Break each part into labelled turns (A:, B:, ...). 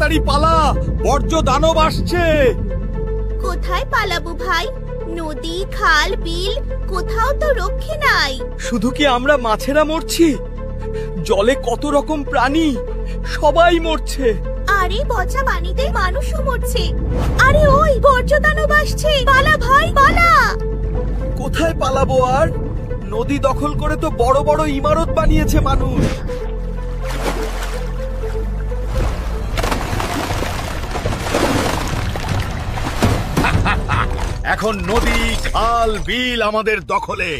A: তাড়াতাড়ি পালা, বর্জ্য দানব আসছে।
B: কোথায় পালাবো ভাই? নদী, খাল, বিল কোথাও তো রক্ষে নাই।
A: শুধু কি আমরা মাছেরা মরছি? জলে কত রকম প্রাণী, সবাই মরছে।
B: আরে পচা পানিতে মানুষও মরছে। আরে ওই বর্জ্য দানব আসছে, পালা ভাই পালা।
A: কোথায় পালাবো আর? নদী দখল করে তো বড় বড় ইমারত বানিয়েছে মানুষ।
C: এখন নদী, খাল, বিল আমাদের দখলে।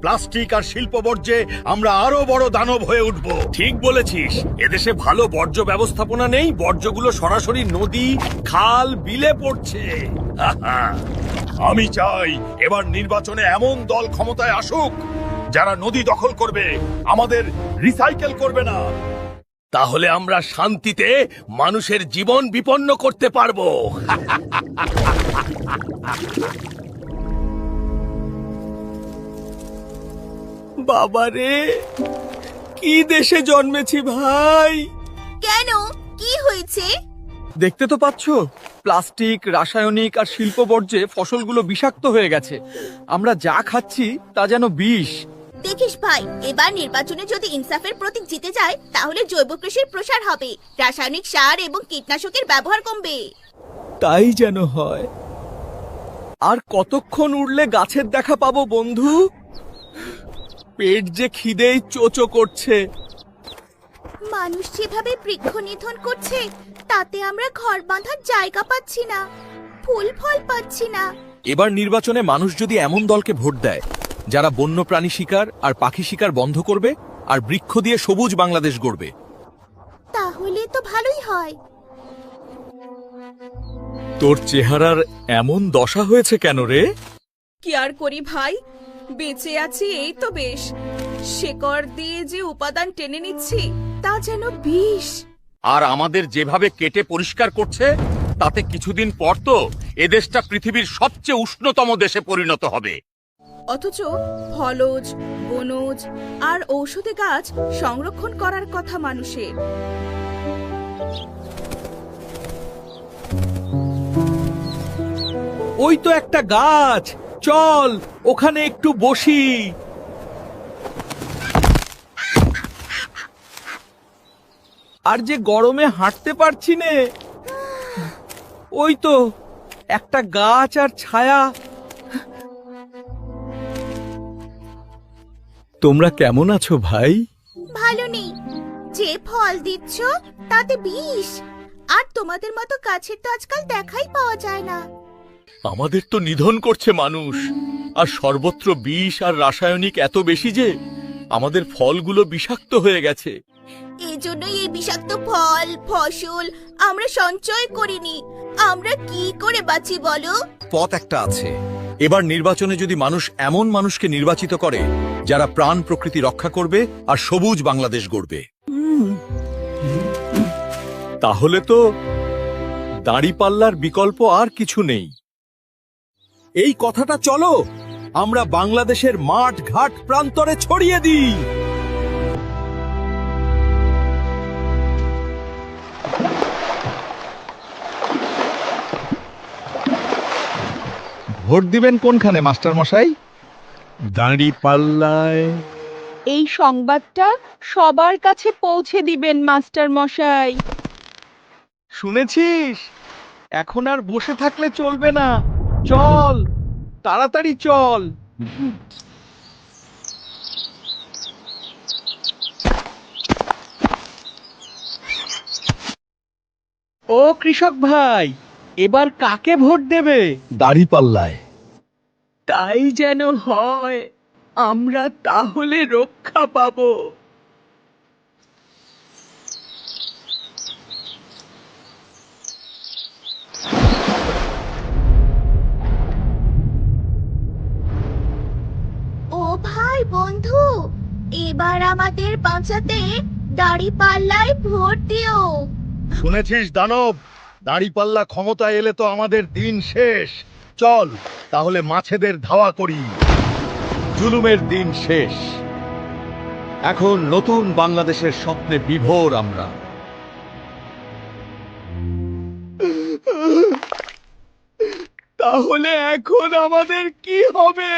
C: প্লাস্টিক আর শিল্প বর্জ্যে আমরা আরো বড় দানব হয়ে উঠব।
A: ঠিক বলেছিস, এদেশে ভালো বর্জ্য ব্যবস্থাপনা নেই, বর্জ্যগুলো সরাসরি নদী, খাল, বিলে পড়ছে।
C: আমি চাই এবার নির্বাচনে এমন দল ক্ষমতায় আসুক যারা নদী দখল করবে, আমাদের রিসাইকেল করবে না।
A: তাহলে আমরা শান্তিতে মানুষের জীবন বিপন্ন করতে পারবো। বাবারে, কি দেশে জন্মেছি ভাই!
B: কেন, কি হয়েছে?
A: দেখতে তো পাচ্ছ, প্লাস্টিক, রাসায়নিক আর শিল্প বর্জ্যে ফসলগুলো বিষাক্ত হয়ে গেছে। আমরা যা খাচ্ছি তা যেন বিষ।
B: দেখিস ভাই, এবার নির্বাচনে যদি ইনসাফের প্রতীক জিতে যায় তাহলে জৈব কৃষির প্রসার হবে, রাসায়নিক সার এবং কীটনাশকের ব্যবহার কমবে।
A: তাই যেন হয়। আর কতক্ষণ উড়লে গাছের দেখা পাবো বন্ধু? পেট যে খিদেই চোচো করছে।
B: মানুষ যেভাবে বৃক্ষ নিধন করছে তাতে আমরা ঘর বাঁধার জায়গা পাচ্ছি না, ফুল ফল পাচ্ছি না।
A: এবার নির্বাচনে মানুষ যদি এমন দলকে ভোট দেয় যারা বন্যপ্রাণী শিকার আর পাখি শিকার বন্ধ করবে আর বৃক্ষ দিয়ে সবুজ বাংলাদেশ গড়বে,
B: তাহলে তো ভালোই হয়।
A: তোর চেহারার এমন দশা হয়েছে কেন রে?
D: কি আর করি ভাই, বেঁচে আছি এই তো বেশ। শেকড় দিয়ে যে উপাদান টেনে নিচ্ছি তা যেন বিষ।
C: আর আমাদের যেভাবে কেটে পরিষ্কার করছে তাতে কিছুদিন পর তো এদেশটা পৃথিবীর সবচেয়ে উষ্ণতম দেশে পরিণত হবে।
D: অথচ ফলজ, বনজ আর ঔষধি গাছ সংরক্ষণ করার কথা মানুষের।
A: ওই তো একটা গাছ, চল ওখানে একটু বসি। আর যে গরমে হাঁটতে পারছি নে। ওই তো একটা গাছ আর ছায়া। তোমরা কেমন আছো ভাই?
B: ভালো নেই, যে ফল দিচ্ছ তাতে বিষ, আর তোমাদের মতো গাছের তো আজকাল দেখাই পাওয়া যায় না।
A: আমাদের তো নিধন করছে মানুষ, আর সর্বত্র বিষ আর রাসায়নিক এত বেশি যে আমাদের ফলগুলো বিষাক্ত হয়ে গেছে।
B: এজন্যই এই বিষাক্ত ফল, ফসল আমরা সঞ্চয় করিনি। আমরা কি করে বাঁচি বলো?
A: পথ একটা আছে। এবার নির্বাচনে যদি মানুষ এমন মানুষকে নির্বাচিত করে যারা প্রাণ প্রকৃতি রক্ষা করবে আর সবুজ বাংলাদেশ গড়বে, তাহলে তো দাঁড়িপাল্লার বিকল্প আর কিছু নেই। এই কথাটা চলো আমরা বাংলাদেশের মাঠ ঘাট প্রান্তরে ছড়িয়ে দিই।
E: ভোট দিবেন কোনখানে মাস্টার মশাই?
C: দাঁড়িপাল্লায়।
F: এই সংবাদটা সবার কাছে পৌঁছে দিবেন মাস্টার মশাই।
A: শুনেছিস? এখন আর বসে থাকলে চলবে না, চল তাড়াতাড়ি চল। ও কৃষক ভাই, এবার কাকে ভোট দেবে?
E: দাঁড়িপাল্লায়।
F: তাই যেন হয়, আমরা তাহলে রক্ষা পাবো।
B: ও ভাই বন্ধু, এবার আমাদের বাঁচাতে দাঁড়িপাল্লায় ভোট দিও।
C: শুনেছিস দানব, দাঁড়িপাল্লা ক্ষমতায় এলে তো আমাদের দিন শেষ। চল তাহলে মাছেদের ধাওয়া করি।
E: জুলুমের দিন শেষ, এখন নতুন বাংলাদেশের স্বপ্নে বিভোর আমরা।
A: তাহলে এখন আমাদের কি হবে?